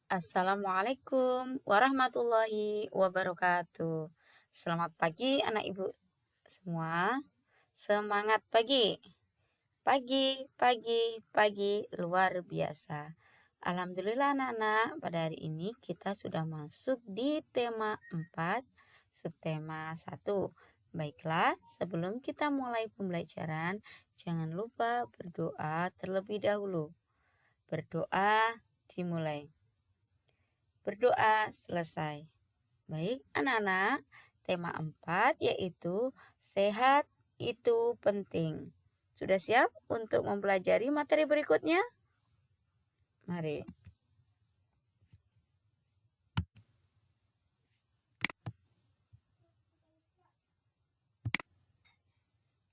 Assalamualaikum warahmatullahi wabarakatuh. Selamat pagi anak ibu semua. Semangat pagi. Pagi, pagi, pagi luar biasa. Alhamdulillah anak-anak, pada hari ini kita sudah masuk di tema 4, subtema 1. Baiklah, sebelum kita mulai pembelajaran, jangan lupa berdoa terlebih dahulu. Berdoa dimulai. Berdoa selesai. Baik anak-anak, tema 4 yaitu sehat itu penting. Sudah siap untuk mempelajari materi berikutnya? Mari.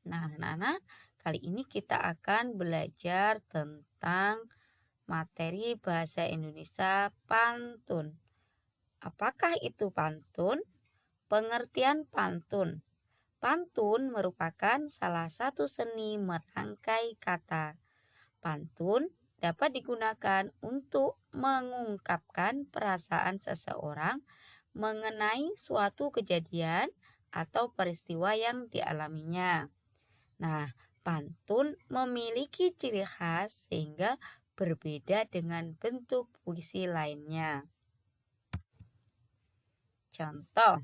Nah anak-anak, kali ini kita akan belajar tentang materi bahasa Indonesia pantun. Apakah itu pantun? Pengertian pantun. Pantun merupakan salah satu seni merangkai kata. Pantun dapat digunakan untuk mengungkapkan perasaan seseorang mengenai suatu kejadian atau peristiwa yang dialaminya. Nah, pantun memiliki ciri khas sehingga berbeda dengan bentuk puisi lainnya. Contoh,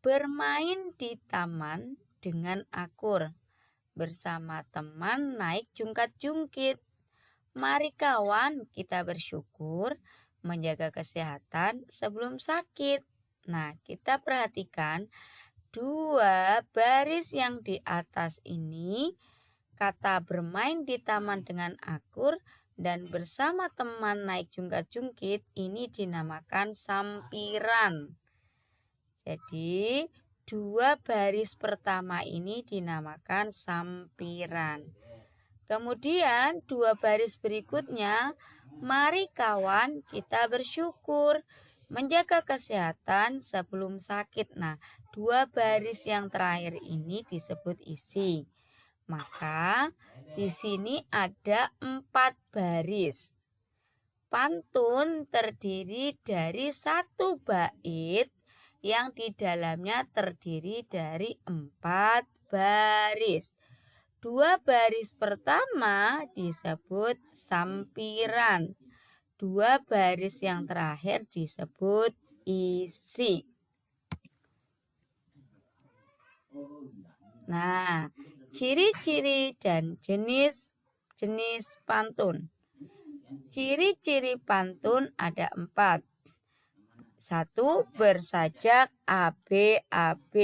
bermain di taman dengan akur, bersama teman naik jungkat-jungkit. Mari kawan kita bersyukur, menjaga kesehatan sebelum sakit. Nah, kita perhatikan dua baris yang di atas ini, kata bermain di taman dengan akur dan bersama teman naik jungkat-jungkit ini dinamakan sampiran. Jadi, dua baris pertama ini dinamakan sampiran. Kemudian, dua baris berikutnya, mari kawan kita bersyukur, menjaga kesehatan sebelum sakit. Nah, dua baris yang terakhir ini disebut isi. Maka di sini ada 4 baris. Pantun terdiri dari satu bait yang di dalamnya terdiri dari 4 baris. Dua baris pertama disebut sampiran. Dua baris yang terakhir disebut isi. Nah, ciri-ciri dan jenis pantun. Ciri-ciri pantun ada 4. 1. Bersajak ABAB.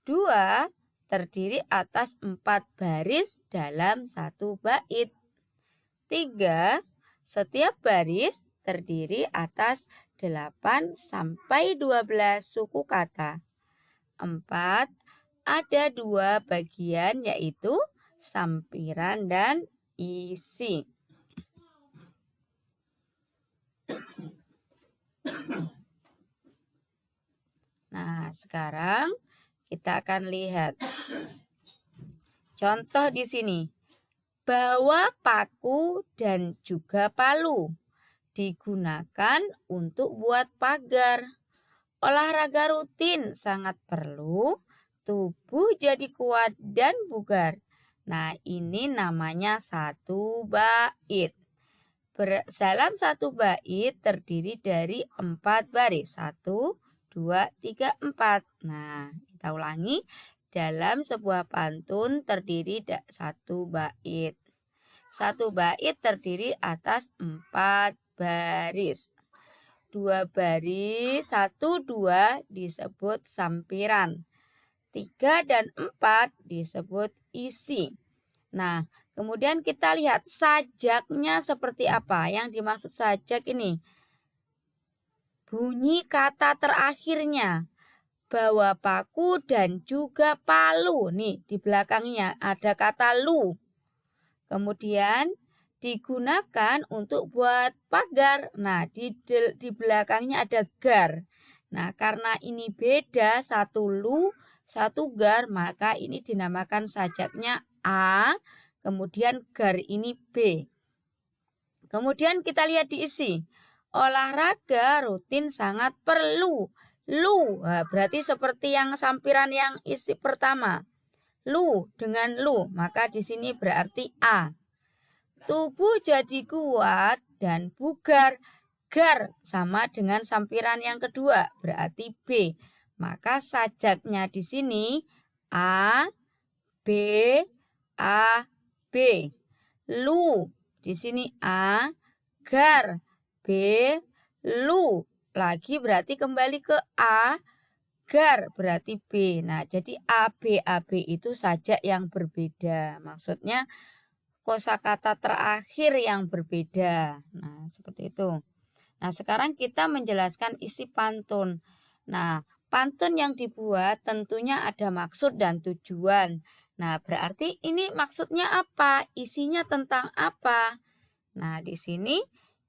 2. Terdiri atas 4 baris dalam satu bait. 3. Setiap baris terdiri atas 8 sampai 12 suku kata. 4. Ada 2 bagian yaitu sampiran dan isi. Nah, sekarang kita akan lihat contoh di sini. Bawa paku dan juga palu. Digunakan untuk buat pagar. Olahraga rutin sangat perlu. Tubuh jadi kuat dan bugar. Nah, ini namanya satu bait. Dalam satu bait terdiri dari 4 baris. 1, 2, 3, 4. Nah, kita ulangi. Dalam sebuah pantun terdiri satu bait. Satu bait terdiri atas 4 baris. 2 baris, 1, 2 disebut sampiran. 3 dan 4 disebut isi. Nah, kemudian kita lihat sajaknya seperti apa. Yang dimaksud sajak ini, bunyi kata terakhirnya. Bawa paku dan juga palu. Nih, di belakangnya ada kata lu. Kemudian digunakan untuk buat pagar. Nah, di belakangnya ada gar. Nah, karena ini beda, satu lu, satu gar, maka ini dinamakan sajaknya A, kemudian gar ini B. Kemudian kita lihat diisi. olahraga rutin sangat perlu. Lu, nah, berarti seperti yang sampiran yang isi pertama. Lu dengan lu, maka di sini berarti A. Tubuh jadi kuat dan bugar. Gar sama dengan sampiran yang kedua, berarti B. Maka sajaknya di sini A, B, A, B. Lu di sini A, gar, B, lu. Lagi berarti kembali ke A, gar berarti B. Nah, jadi AB itu sajak yang berbeda. Maksudnya kosakata terakhir yang berbeda. Nah, seperti itu. Nah, sekarang kita menjelaskan isi pantun. Nah, pantun yang dibuat tentunya ada maksud dan tujuan. Nah, berarti ini maksudnya apa? Isinya tentang apa? Nah, di sini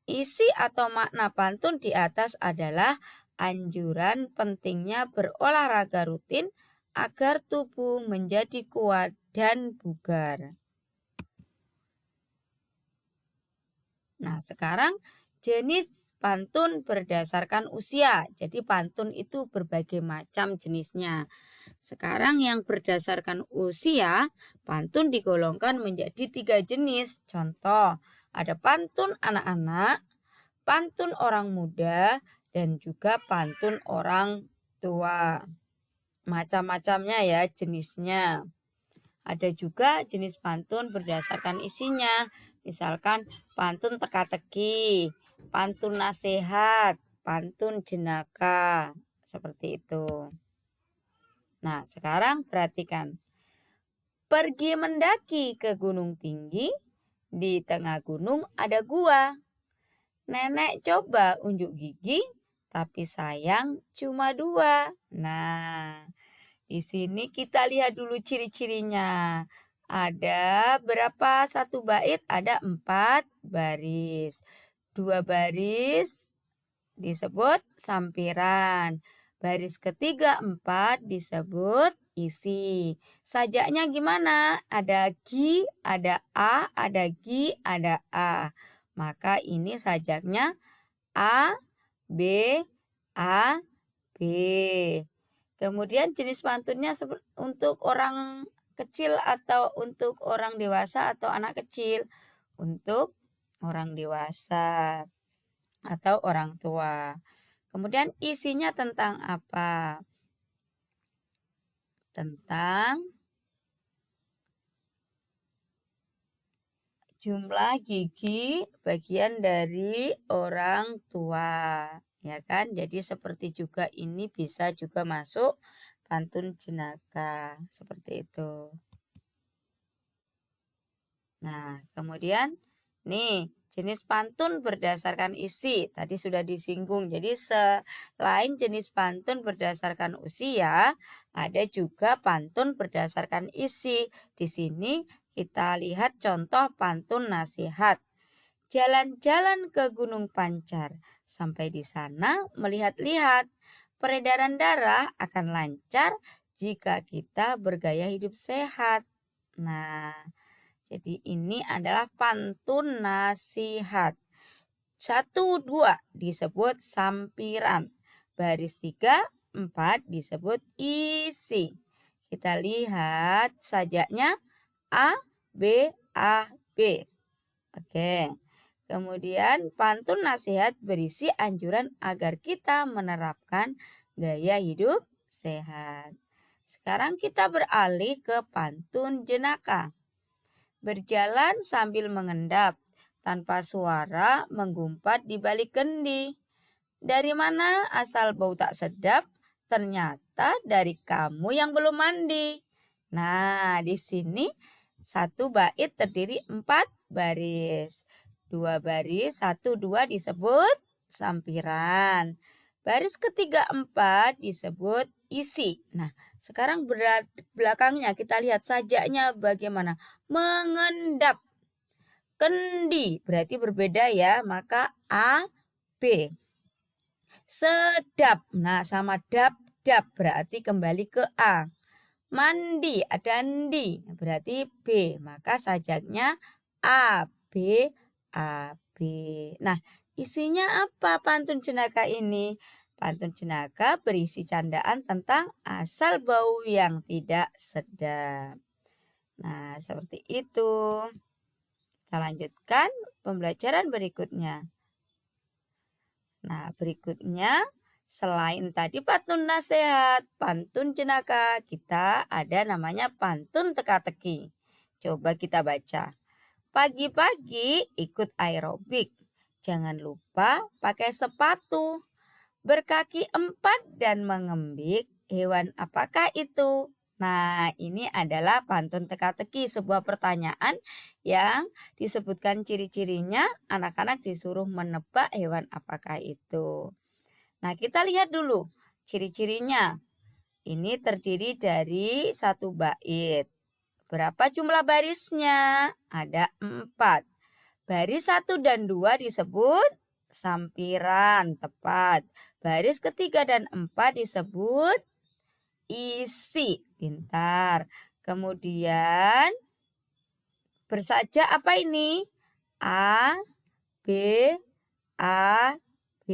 isi atau makna pantun di atas adalah anjuran pentingnya berolahraga rutin agar tubuh menjadi kuat dan bugar. Nah, sekarang jenis pantun berdasarkan usia. Jadi pantun itu berbagai macam jenisnya. Sekarang yang berdasarkan usia, pantun digolongkan menjadi 3 jenis. Contoh, ada pantun anak-anak, pantun orang muda, dan juga pantun orang tua. Macam-macamnya ya jenisnya. Ada juga jenis pantun berdasarkan isinya. Misalkan pantun teka-teki, pantun nasihat, pantun jenaka. Seperti itu. Nah, sekarang perhatikan. Pergi mendaki ke gunung tinggi, di tengah gunung ada gua. Nenek coba unjuk gigi, tapi sayang cuma 2. Nah, di sini kita lihat dulu ciri-cirinya. Ada berapa satu bait? Ada 4 baris. 2 baris disebut sampiran. Baris ketiga 4 disebut isi. Sajaknya gimana? Ada gi, ada a, ada gi, ada a. Maka ini sajaknya A, B, A, B. Kemudian jenis pantunnya untuk orang kecil atau untuk orang dewasa atau anak kecil. Untuk orang dewasa atau orang tua. Kemudian isinya tentang apa? Tentang jumlah gigi bagian dari orang tua, ya kan? Jadi seperti juga ini bisa juga masuk pantun jenaka, seperti itu. Nah, kemudian nih jenis pantun berdasarkan isi tadi sudah disinggung. Jadi selain jenis pantun berdasarkan usia, ada juga pantun berdasarkan isi. Di sini kita lihat contoh pantun nasihat. Jalan-jalan ke Gunung Pancar, sampai di sana melihat-lihat. Peredaran darah akan lancar jika kita bergaya hidup sehat. Nah, jadi ini adalah pantun nasihat. 1, 2 disebut sampiran. Baris 3, 4 disebut isi. Kita lihat sajaknya A, B, A, B. Oke. Kemudian pantun nasihat berisi anjuran agar kita menerapkan gaya hidup sehat. Sekarang kita beralih ke pantun jenaka. Berjalan sambil mengendap, tanpa suara menggumpat di balik kendi. Dari mana asal bau tak sedap? Ternyata dari kamu yang belum mandi. Nah, di sini 1 bait terdiri 4 baris. 2 baris, 1, 2 disebut sampiran. Baris ketiga 4 disebut isi. Nah, sekarang belakangnya kita lihat sajaknya bagaimana. Mengendap. Kendi berarti berbeda ya. Maka A, B. Sedap. Nah, sama dap, dap berarti kembali ke A. Mandi ada ndi berarti B. Maka sajaknya A, B, A, Nah, isinya apa pantun jenaka ini? Pantun jenaka berisi candaan tentang asal bau yang tidak sedap. Nah, seperti itu. Kita lanjutkan pembelajaran berikutnya. Nah, berikutnya selain tadi pantun nasihat, pantun jenaka, kita ada namanya pantun teka-teki. Coba kita baca. Pagi-pagi ikut aerobik. Jangan lupa pakai sepatu. Berkaki 4 dan mengembik. Hewan apakah itu? Nah, ini adalah pantun teka-teki, sebuah pertanyaan yang disebutkan ciri-cirinya, anak-anak disuruh menebak hewan apakah itu. Nah, kita lihat dulu ciri-cirinya. Ini terdiri dari satu bait. Berapa jumlah barisnya? Ada 4. Baris 1 dan 2 disebut sampiran, tepat. Baris ketiga dan 4 disebut isi, pintar. Kemudian bersaja apa ini? A, B, A, B.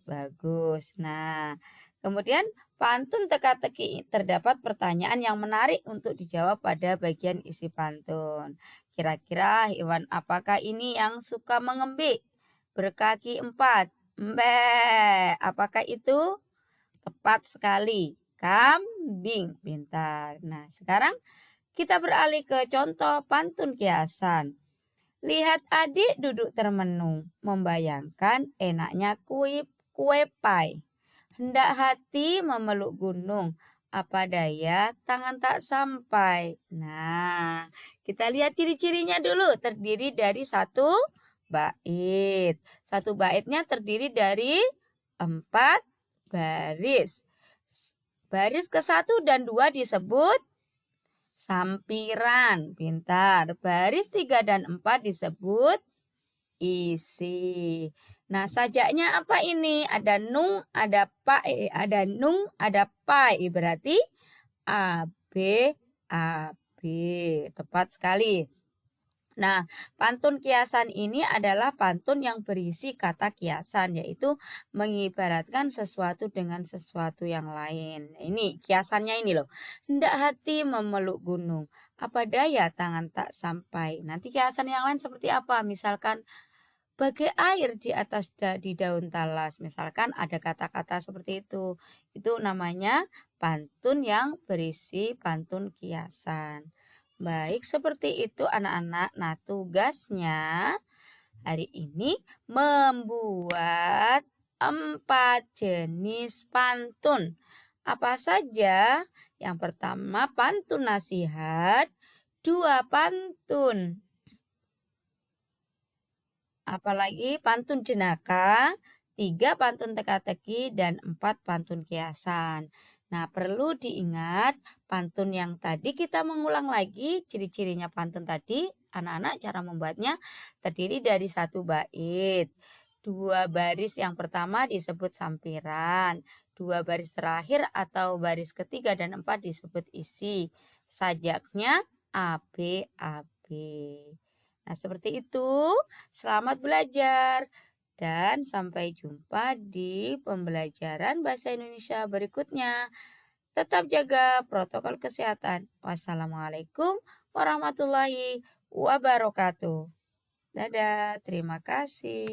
Bagus. Nah, kemudian pantun teka-teki terdapat pertanyaan yang menarik untuk dijawab pada bagian isi pantun. Kira-kira hewan apakah ini yang suka mengembik? Berkaki 4. Mbe. Apakah itu? Tepat sekali. Kambing. Pintar. Nah, sekarang kita beralih ke contoh pantun kiasan. Lihat adik duduk termenung, membayangkan enaknya kue pai. Hendak hati memeluk gunung, apa daya tangan tak sampai. Nah, kita lihat ciri-cirinya dulu. Terdiri dari satu bait. Satu baitnya terdiri dari 4 baris. Baris ke-1 dan 2 disebut sampiran, pintar. Baris 3 dan 4 disebut isi. Nah, sajaknya apa ini? Ada nung, ada pai, ada nung, ada pai. Berarti A, B, A, B. Tepat sekali. Nah, pantun kiasan ini adalah pantun yang berisi kata kiasan, yaitu mengibaratkan sesuatu dengan sesuatu yang lain. Ini kiasannya ini loh. Hendak hati memeluk gunung, apa daya tangan tak sampai. Nanti kiasan yang lain seperti apa? Misalkan bagai air di atas di daun talas. Misalkan ada kata-kata seperti itu. Itu namanya pantun yang berisi pantun kiasan. Baik, seperti itu anak-anak. Nah, tugasnya hari ini membuat 4 jenis pantun. Apa saja? Yang pertama pantun nasihat, 2 pantun. Apalagi pantun jenaka, 3 pantun teka-teki, dan 4 pantun kiasan. Nah, perlu diingat pantun yang tadi kita mengulang lagi ciri-cirinya pantun tadi. Anak-anak cara membuatnya terdiri dari satu bait. 2 baris yang pertama disebut sampiran. 2 baris terakhir atau baris ketiga dan 4 disebut isi. Sajaknya A, B, A, B. Nah, seperti itu. Selamat belajar. Dan sampai jumpa di pembelajaran bahasa Indonesia berikutnya. Tetap jaga protokol kesehatan. Wassalamualaikum warahmatullahi wabarakatuh. Dadah, terima kasih.